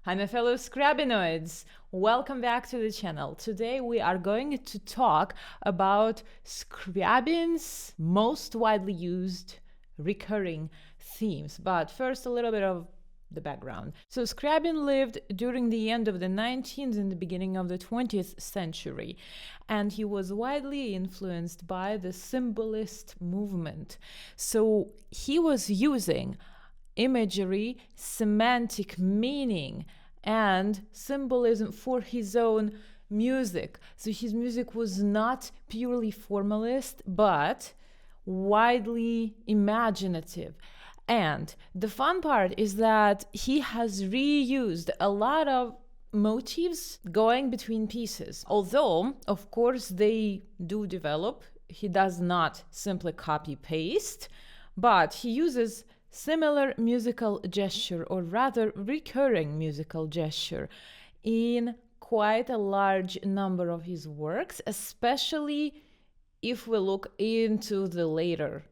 Hi my fellow Scriabinoids! Welcome back to the channel. Today we are going to talk about Scriabin's most widely used recurring themes. But first a little bit of the background. So Scriabin lived during the end of the 19th and the beginning of the 20th century, and he was widely influenced by the Symbolist movement. So he was using imagery, semantic meaning, and symbolism for his own music. So his music was not purely formalist, but widely imaginative. And the fun part is that he has reused a lot of motifs going between pieces. Although, of course, they do develop. He does not simply copy paste, but he uses similar musical gesture, or rather recurring musical gesture, in quite a large number of his works, especially if we look into the later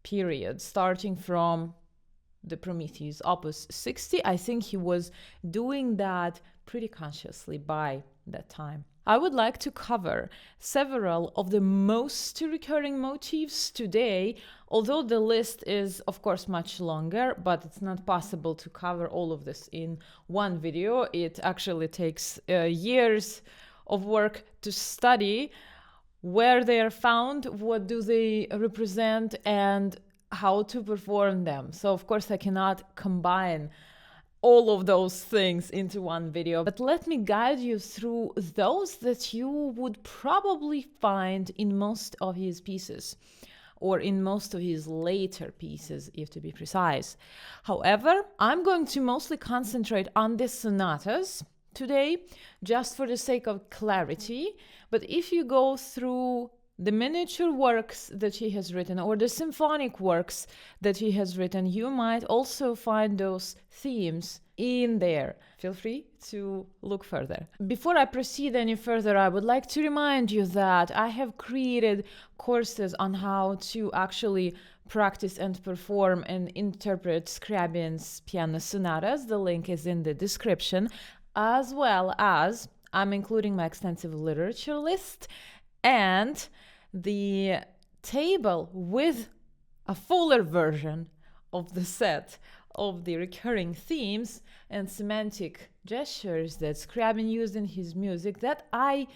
period, starting from the Prometheus Opus 60. I think he was doing that pretty consciously by that time. I would like to cover several of the most recurring motifs today, although the list is of course much longer, but it's not possible to cover all of this in one video. It actually takes years of work to study where they are found, what do they represent, and how to perform them. So of course I cannot combine all of those things into one video, but let me guide you through those that you would probably find in most of his pieces, or in most of his later pieces, if to be precise. However, I'm going to mostly concentrate on the sonatas today, just for the sake of clarity. But if you go through the miniature works that he has written, or the symphonic works that he has written, you might also find those themes in there. Feel free to look further. Before I proceed any further, I would like to remind you that I have created courses on how to actually practice and perform and interpret Scriabin's piano sonatas. The link is in the description, as well as I'm including my extensive literature list and the table with a fuller version of the set of the recurring themes and semantic gestures that Scriabin used in his music that I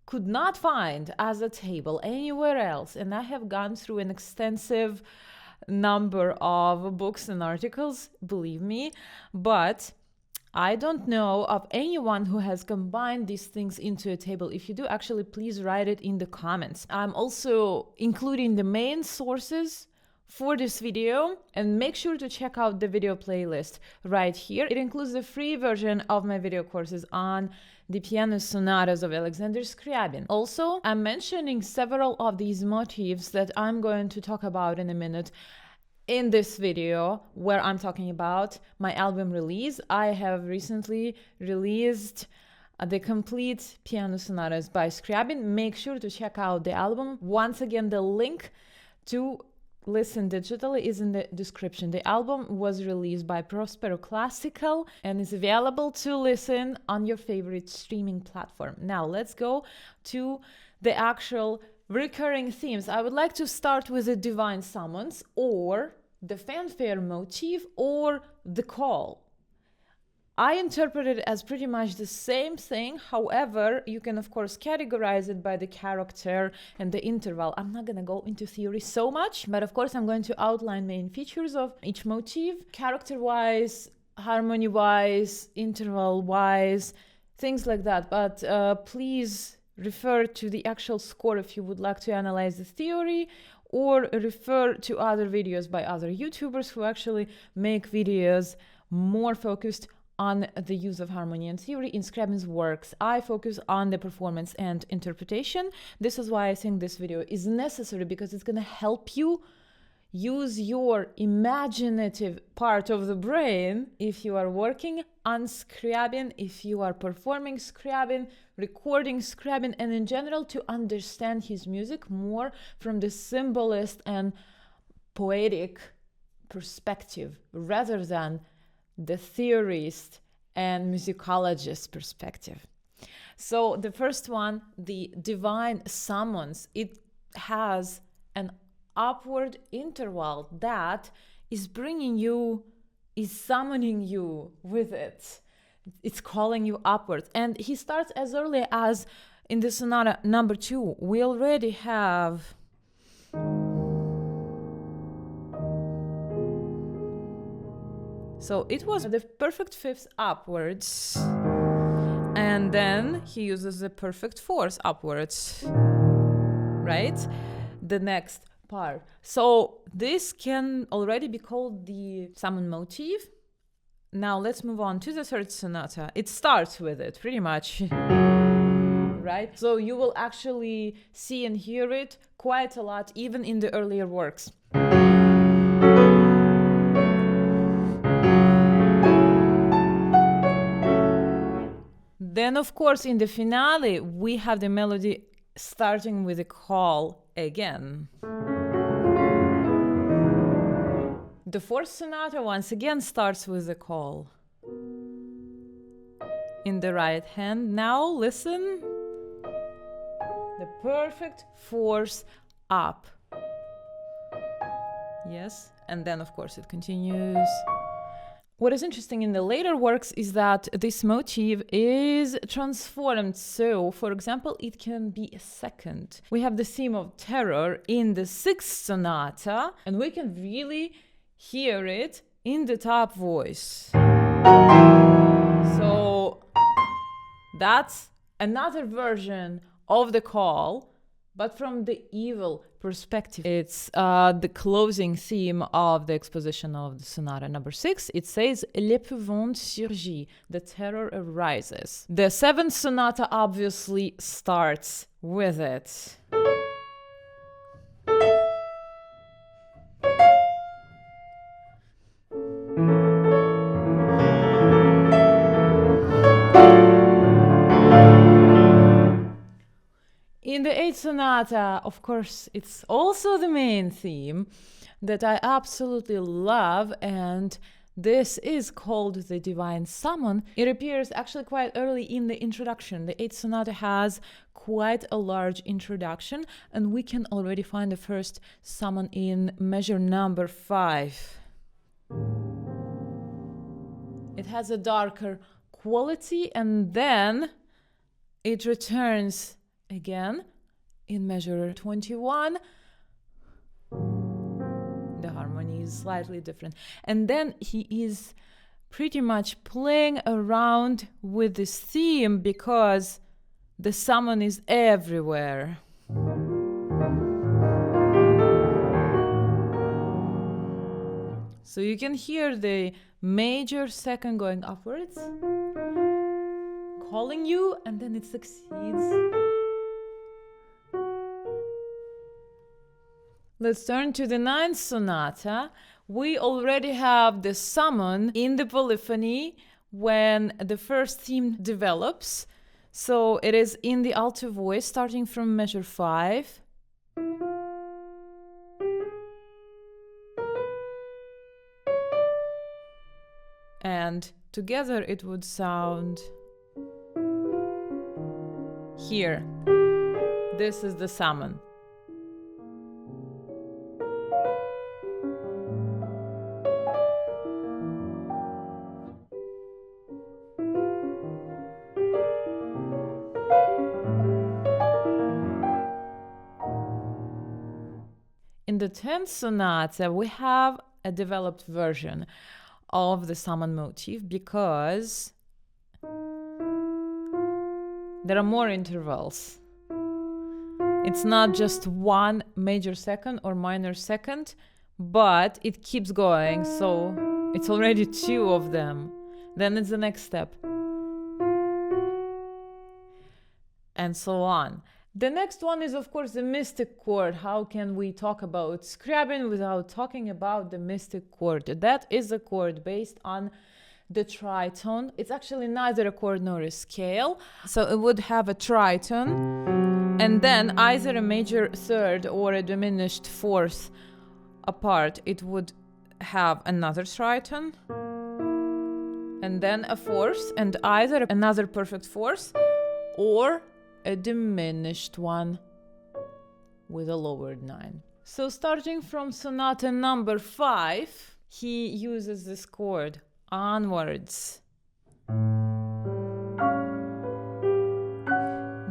could not find as a table anywhere else. And I have gone through an extensive number of books and articles, believe me, but I don't know of anyone who has combined these things into a table. If you do, actually, please write it in the comments. I'm also including the main sources for this video, and make sure to check out the video playlist right here. It includes the free version of my video courses on the piano sonatas of Alexander Scriabin. Also, I'm mentioning several of these motifs that I'm going to talk about in a minute in this video, where I'm talking about my album release. I have recently released the complete piano sonatas by Scriabin. Make sure to check out the album. Once again, the link to listen digitally is in the description. The album was released by Prospero Classical and is available to listen on your favorite streaming platform. Now let's go to the actual recurring themes. I would like to start with the divine summons, or the fanfare motif, or the call. I interpret it as pretty much the same thing. However, you can of course categorize it by the character and the interval. I'm not gonna go into theory so much, but of course I'm going to outline main features of each motif, character-wise, harmony-wise, interval-wise, things like that. But please refer to the actual score if you would like to analyze the theory, or refer to other videos by other YouTubers who actually make videos more focused on the use of harmony and theory in Scriabin's works. I focus on the performance and interpretation. This is why I think this video is necessary, because it's going to help you use your imaginative part of the brain if you are working on Scriabin, if you are performing Scriabin, recording Scriabin, and in general to understand his music more from the symbolist and poetic perspective, rather than the theorist and musicologist perspective. So the first one, the divine summons, it has an upward interval that is summoning you with it. It's calling you upwards. And he starts as early as in the sonata number 2. We already have so it was the perfect fifth upwards, and then he uses the perfect fourth upwards, right? The next part. So this can already be called the summon motif. Now let's move on to the third sonata. It starts with it pretty much, right? So you will actually see and hear it quite a lot, even in the earlier works. Then, of course, in the finale, we have the melody starting with a call again. The fourth sonata, once again, starts with a call. In the right hand, now listen. The perfect fourth up. Yes, and then, of course, it continues. What is interesting in the later works is that this motif is transformed. So, for example, it can be a second. We have the theme of terror in the sixth sonata, and we can really hear it in the top voice. So, that's another version of the call, but from the evil perspective. It's the closing theme of the exposition of the sonata number 6. It says, L'épouvante surgit, the terror arises. The seventh sonata obviously starts with it. In the eighth sonata, of course, it's also the main theme that I absolutely love, and this is called the Divine Summon. It appears actually quite early in the introduction. The eighth sonata has quite a large introduction, and we can already find the first summon in measure number 5. It has a darker quality, and then it returns again in measure 21. The harmony is slightly different, and then he is pretty much playing around with this theme because the summon is everywhere. So you can hear the major second going upwards, calling you, and then it succeeds. Let's turn to the ninth sonata. We already have the summon in the polyphony when the first theme develops. So it is in the alto voice, starting from measure 5. And together it would sound here. This is the summon. In the 10th sonata, we have a developed version of the summon motif because there are more intervals. It's not just one major second or minor second, but it keeps going, so it's already 2 of them. Then it's the next step. And so on. The next one is, of course, the Mystic Chord. How can we talk about Scriabin without talking about the Mystic Chord? That is a chord based on the tritone. It's actually neither a chord nor a scale. So it would have a tritone, and then either a major third or a diminished fourth apart. It would have another tritone, and then a fourth, and either another perfect fourth or a diminished one with a lowered 9. So starting from sonata number 5, he uses this chord onwards.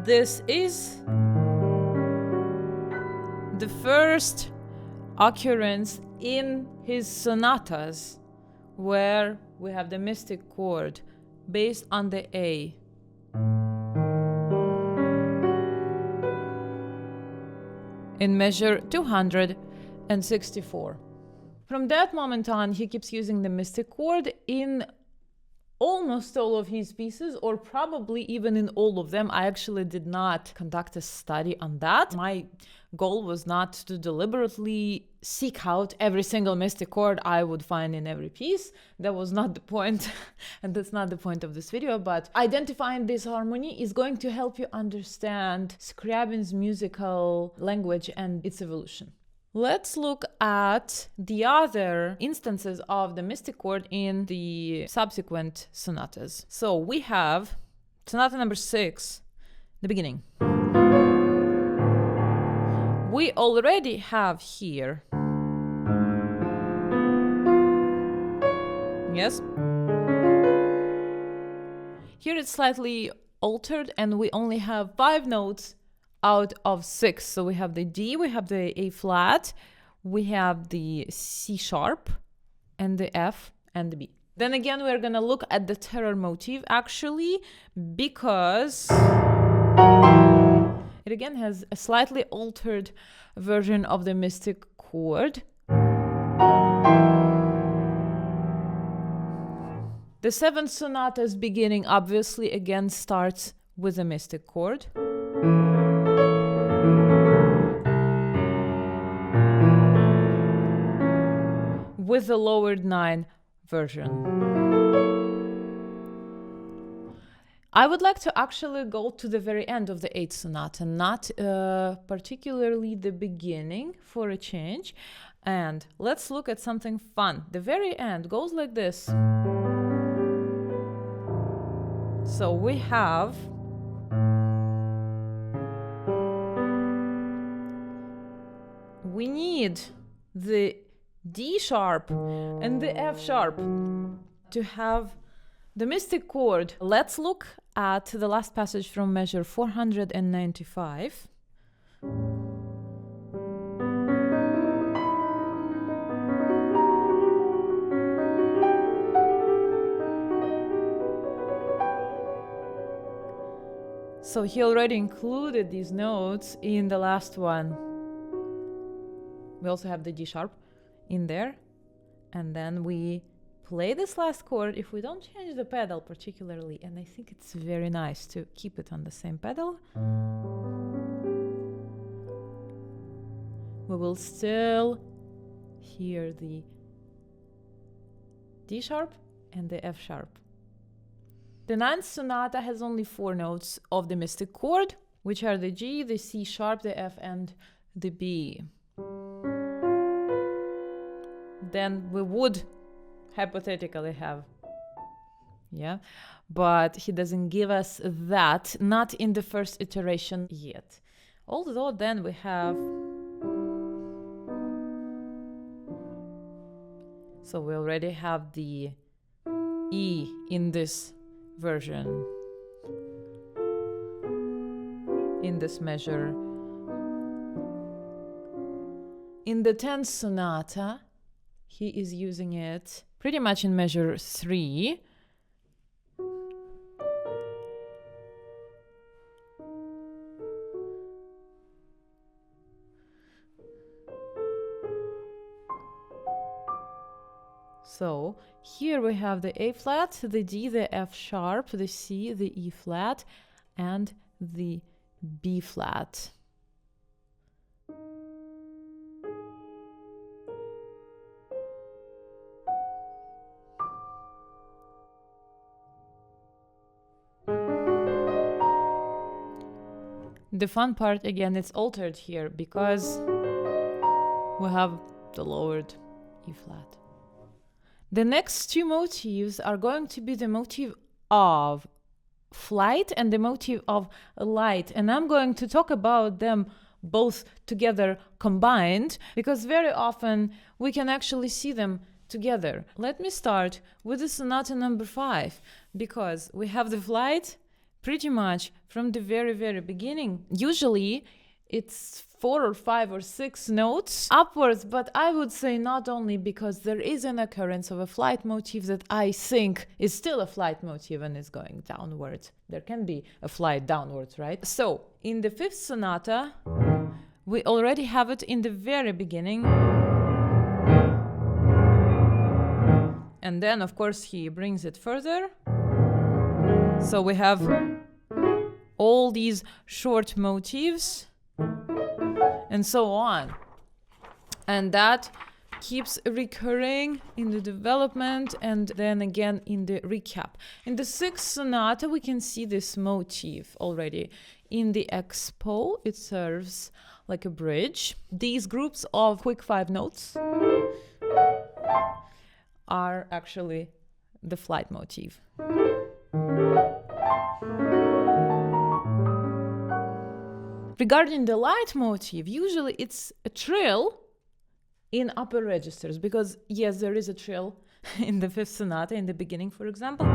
This is the first occurrence in his sonatas where we have the mystic chord based on the A. In measure 264. From that moment on, he keeps using the mystic chord in almost all of his pieces, or probably even in all of them. I actually did not conduct a study on that. My goal was not to deliberately seek out every single mystic chord I would find in every piece. That was not the point, and that's not the point of this video, but identifying this harmony is going to help you understand Scriabin's musical language and its evolution. Let's look at the other instances of the mystic chord in the subsequent sonatas. So we have sonata number 6, the beginning. We already have here, yes? Here it's slightly altered and we only have 5 notes out of 6. So we have the D, we have the A flat, we have the C sharp, and the F, and the B. Then again, we're gonna look at the terror motif actually, because it again has a slightly altered version of the mystic chord. The 7th sonata's beginning obviously again starts with a mystic chord. With the lowered 9 version. I would like to actually go to the very end of the 8th sonata, not particularly the beginning for a change. And let's look at something fun. The very end goes like this. So we have we need the D sharp and the F sharp to have the mystic chord. Let's look at the last passage from measure 495. So he already included these notes in the last one. We also have the D sharp in there, and then we play this last chord if we don't change the pedal particularly, and I think it's very nice to keep it on the same pedal. We will still hear the D sharp and the F sharp. The 9th sonata has only 4 notes of the mystic chord, which are the G, the C sharp, the F, and the B. Then we would hypothetically have, yeah, but he doesn't give us that, not in the first iteration yet. Although then we have, so we already have the E in this version, in this measure. In the 10th sonata, he is using it pretty much in measure 3. So here we have the A flat, the D, the F sharp, the C, the E flat, and the B flat. The fun part, again, it's altered here because we have the lowered E flat. The next two motifs are going to be the motif of flight and the motif of light. And I'm going to talk about them both together combined, because very often we can actually see them together. Let me start with the sonata number 5, because we have the flight pretty much from the very beginning. Usually it's 4 or 5 or 6 notes upwards, but I would say not only, because there is an occurrence of a flight motif that I think is still a flight motif and is going downwards. There can be a flight downwards, right? So in the 5th sonata, we already have it in the very beginning. And then, of course, he brings it further. So we have all these short motifs and so on. And that keeps recurring in the development and then again in the recap. In the 6th sonata, we can see this motif already. In the expo, it serves like a bridge. These groups of quick 5 notes are actually the flight motif. Regarding the light motif, usually it's a trill in upper registers, because yes, there is a trill in the 5th sonata in the beginning, for example.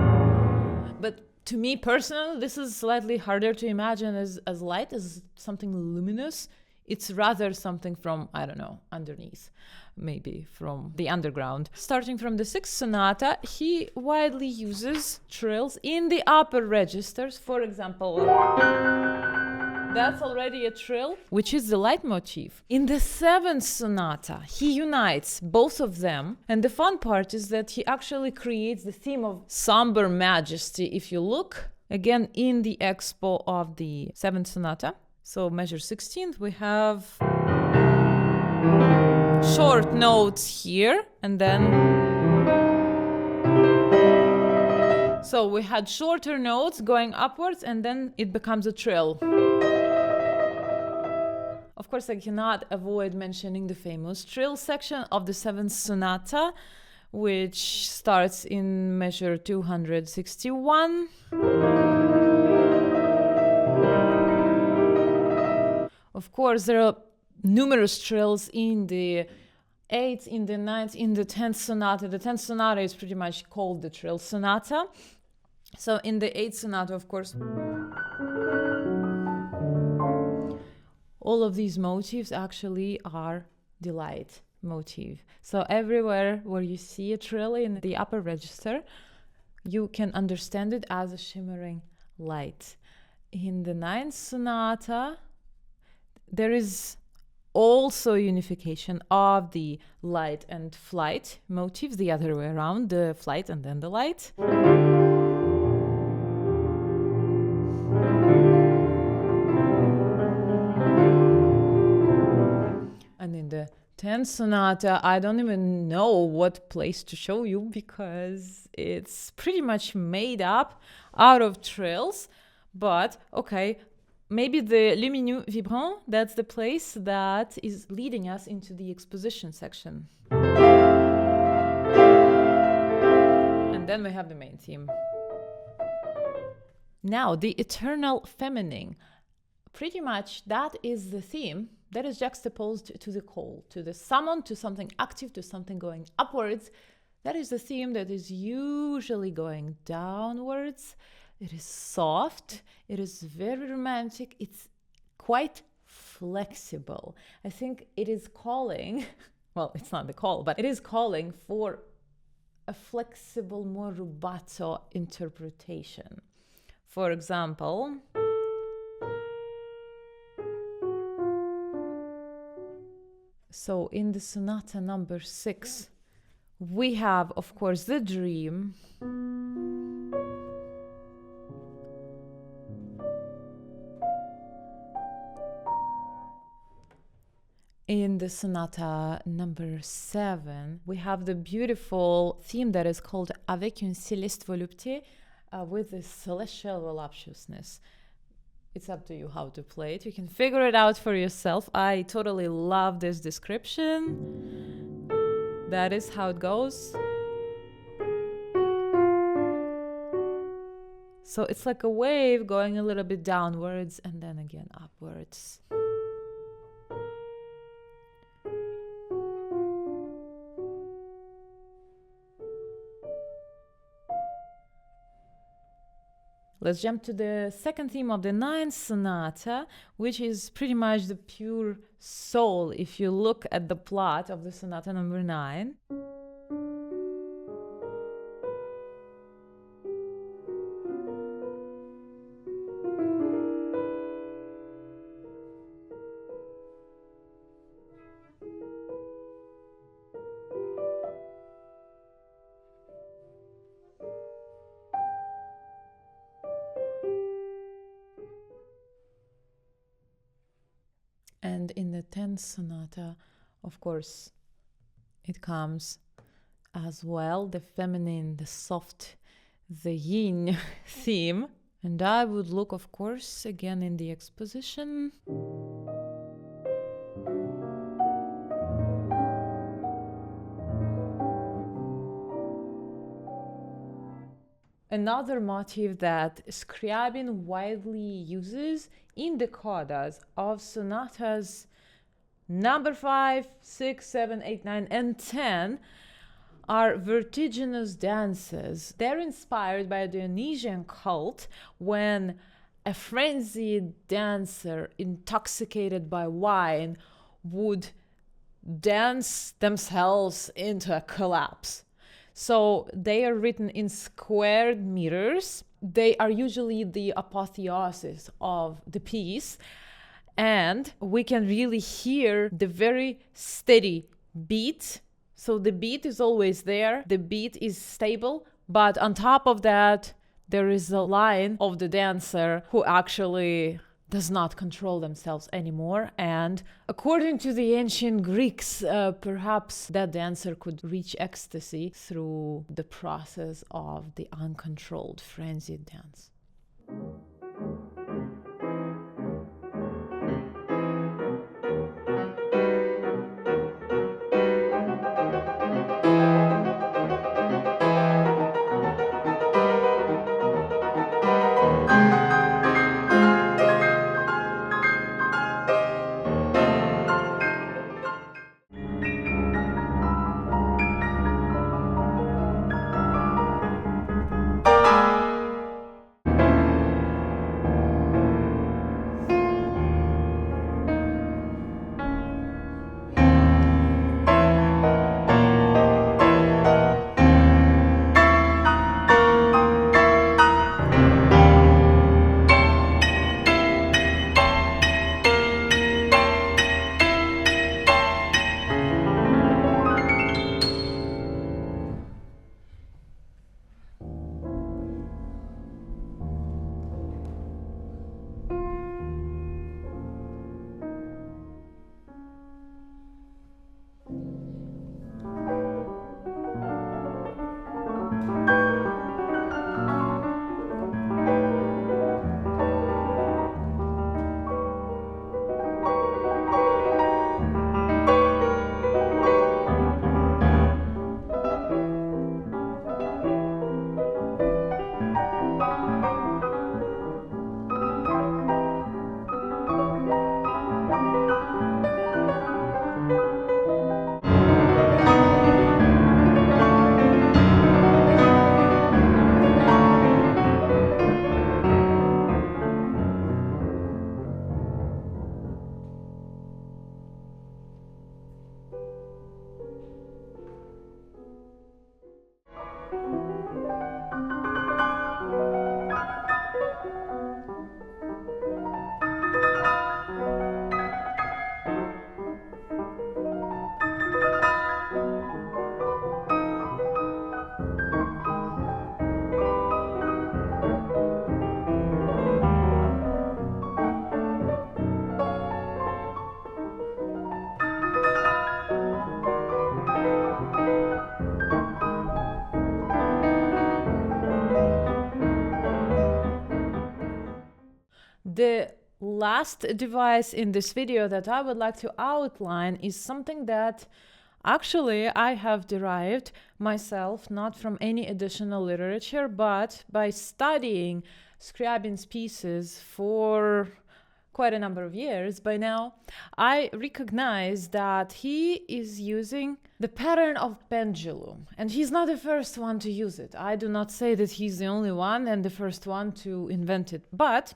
But to me personally, this is slightly harder to imagine as light, as something luminous. It's rather something from, I don't know, underneath, maybe from the underground. Starting from the 6th sonata, he widely uses trills in the upper registers. For example, that's already a trill, which is the leitmotif. In the 7th sonata, he unites both of them. And the fun part is that he actually creates the theme of somber majesty. If you look again in the expo of the 7th sonata, so measure 16th, we have short notes here, and then so we had shorter notes going upwards, and then it becomes a trill. Of course, I cannot avoid mentioning the famous trill section of the 7th sonata, which starts in measure 261. Of course, there are numerous trills in the 8th, in the 9th, in the 10th sonata. The 10th sonata is pretty much called the trill sonata. So in the 8th sonata, of course, all of these motifs actually are the light motif. So everywhere where you see a trill in the upper register, you can understand it as a shimmering light. In the 9th sonata, there is also unification of the light and flight motifs, the other way around, the flight and then the light. And in the 10th sonata, I don't even know what place to show you, because it's pretty much made up out of trills. But okay, maybe the lumineux vibrant, that's the place that is leading us into the exposition section. And then we have the main theme. Now, the eternal feminine. Pretty much that is the theme that is juxtaposed to the call, to the summon, to something active, to something going upwards. That is the theme that is usually going downwards. It is soft, it is very romantic, it's quite flexible. I think it is calling, well, it's not the call, but it is calling for a flexible, more rubato interpretation. For example, so in the sonata number 6, we have, of course, the dream. In the sonata number 7, we have the beautiful theme that is called Avec une céleste volupté, with this celestial voluptuousness. It's up to you how to play it. You can figure it out for yourself. I totally love this description. That is how it goes. So it's like a wave going a little bit downwards and then again upwards. Let's jump to the second theme of the ninth sonata, which is pretty much the pure soul if you look at the plot of the sonata number 9. And in the 10th sonata, of course, it comes as well, the feminine, the soft, the yin theme. And I would look, of course, again in the exposition. Another motif that Scriabin widely uses in the codas of sonatas number 5, 6, 7, 8, 9, and 10 are vertiginous dances. They're inspired by the Dionysian cult when a frenzied dancer intoxicated by wine would dance themselves into a collapse. So they are written in squared meters. They are usually the apotheosis of the piece. And we can really hear the very steady beat. So the beat is always there. The beat is stable. But on top of that, there is a line of the dancer who actually does not control themselves anymore. And according to the ancient Greeks, perhaps that dancer could reach ecstasy through the process of the uncontrolled, frenzied dance. The last device in this video that I would like to outline is something that actually I have derived myself, not from any additional literature, but by studying Scriabin's pieces for quite a number of years by now, I recognize that he is using the pattern of pendulum, and he's not the first one to use it. I do not say that he's the only one and the first one to invent it, but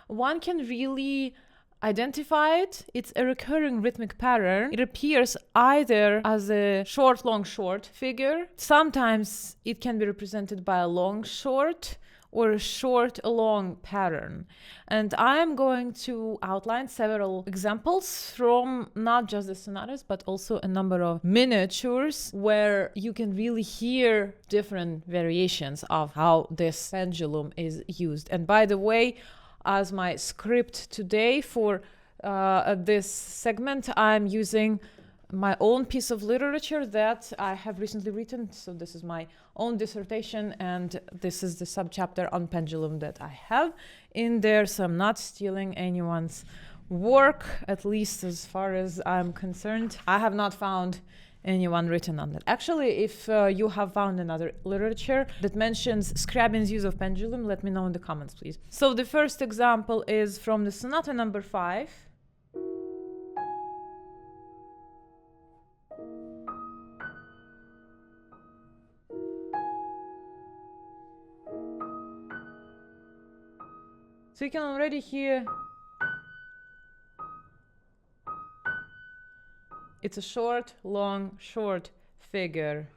one can really identify it. It's a recurring rhythmic pattern. It appears either as a short, long, short figure. Sometimes it can be represented by a long, short, or a short, a long pattern. And I'm going to outline several examples from not just the sonatas, but also a number of miniatures where you can really hear different variations of how this pendulum is used. And by the way, as my script today for this segment, I'm using my own piece of literature that I have recently written. So this is my own dissertation, and this is the subchapter on pendulum that I have in there. So I'm not stealing anyone's work, at least as far as I'm concerned. I have not found anyone written on that. Actually, if you have found another literature that mentions Scriabin's use of pendulum, let me know in the comments, please. So the first example is from the Sonata number 5. So you can already hear it's a short, long, short figure.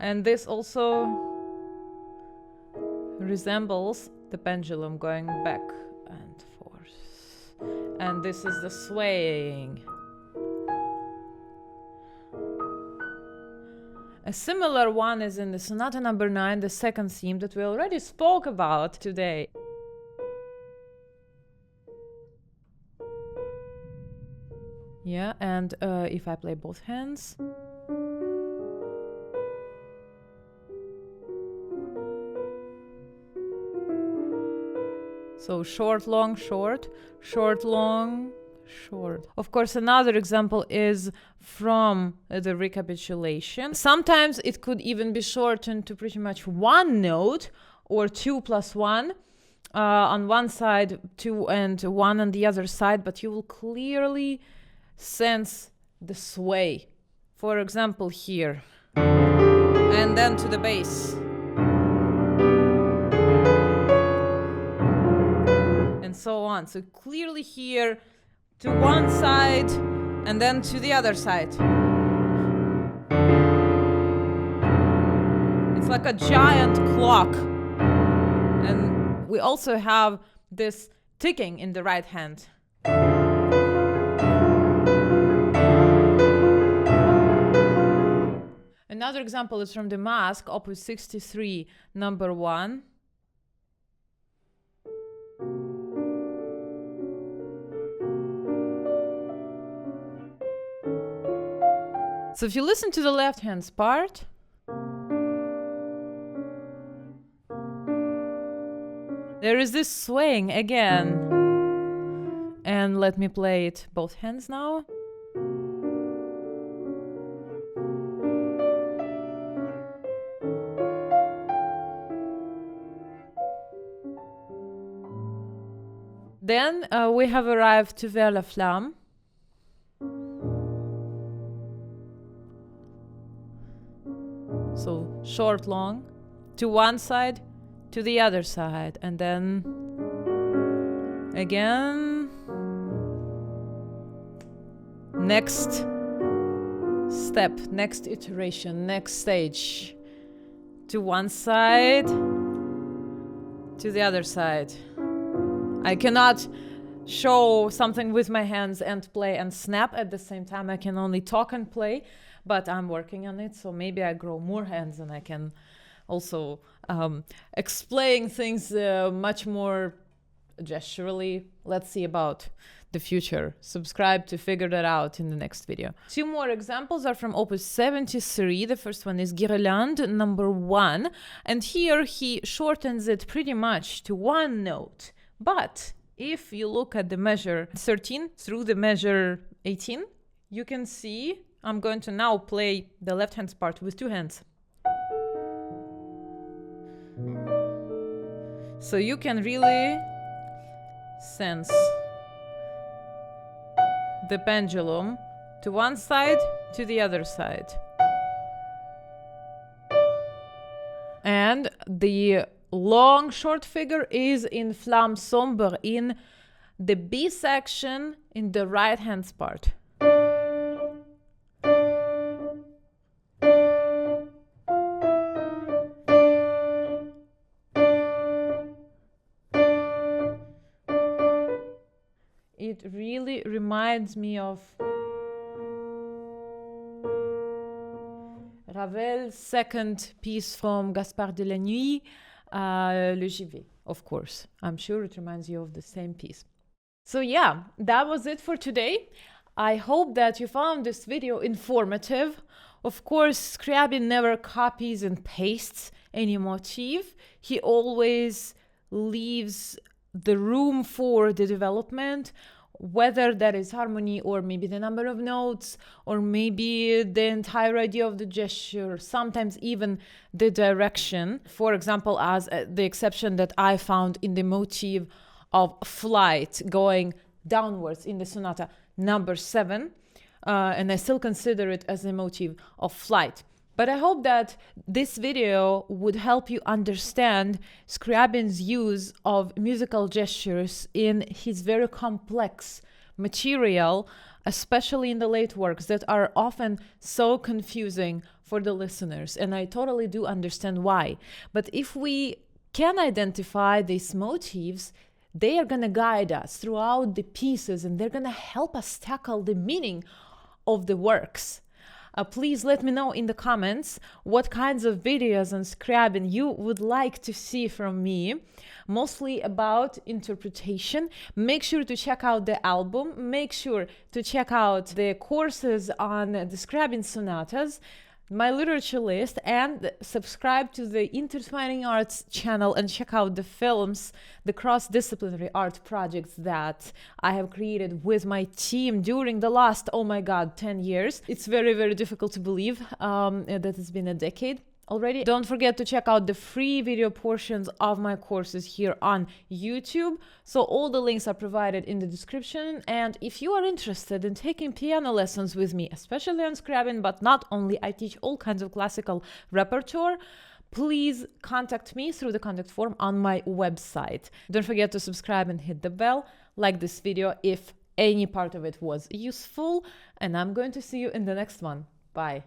And this also resembles the pendulum going back and forth. And this is the swaying. A similar one is in the Sonata number 9, the second theme that we already spoke about today. Yeah, and if I play both hands. So short, long, short, short, long, short. Of course, another example is from the recapitulation. Sometimes it could even be shortened to pretty much one note, or 2 plus 1 on one side, 2 and 1 on the other side, but you will clearly sense the sway. For example, here. And then to the bass. And so on. So clearly here to one side and then to the other side. It's like a giant clock. And we also have this ticking in the right hand. Another example is from the Mask, Opus 63, number 1. So if you listen to the left hand's part, there is this swaying again. And let me play it both hands now. Then we have arrived to Vers la Flamme. So short, long, to one side, to the other side, and then again. Next step, next iteration, next stage. To one side, to the other side. I cannot show something with my hands and play and snap at the same time. I can only talk and play, but I'm working on it. So maybe I grow more hands and I can also explain things much more gesturally. Let's see about the future. Subscribe to figure that out in the next video. Two more examples are from Opus 73. The first one is Guirlande number 1. And here he shortens it pretty much to one note. But if you look at the measure 13 through the measure 18, you can see I'm going to now play the left hand part with 2 hands. So you can really sense the pendulum to one side, to the other side. And the long short figure is in Flamme Sombre, in the B section, in the right hand part. It really reminds me of Ravel's second piece from Gaspard de la Nuit, Le JV, of course. I'm sure it reminds you of the same piece. So yeah, that was it for today. I hope that you found this video informative. Of course, Scriabin never copies and pastes any motif. He always leaves the room for the development, whether that is harmony or maybe the number of notes or maybe the entire idea of the gesture, sometimes even the direction. For example, as the exception that I found in the motif of flight going downwards in the sonata number 7, and I still consider it as a motif of flight. But I hope that this video would help you understand Scriabin's use of musical gestures in his very complex material, especially in the late works that are often so confusing for the listeners. And I totally do understand why. But if we can identify these motifs, they are going to guide us throughout the pieces and they're going to help us tackle the meaning of the works. Please let me know in the comments what kinds of videos on Scriabin you would like to see from me, mostly about interpretation. Make sure to check out the album, make sure to check out the courses on the Scriabin sonatas, my literature list, and subscribe to the Intertwining Arts channel and check out the films, the cross-disciplinary art projects that I have created with my team during the last, oh my god, 10 years. It's very, very difficult to believe that it's been a decade already. Don't forget to check out the free video portions of my courses here on YouTube. So all the links are provided in the description. And if you are interested in taking piano lessons with me, especially on Scriabin, but not only, I teach all kinds of classical repertoire, please contact me through the contact form on my website. Don't forget to subscribe and hit the bell, like this video if any part of it was useful, and I'm going to see you in the next one. Bye.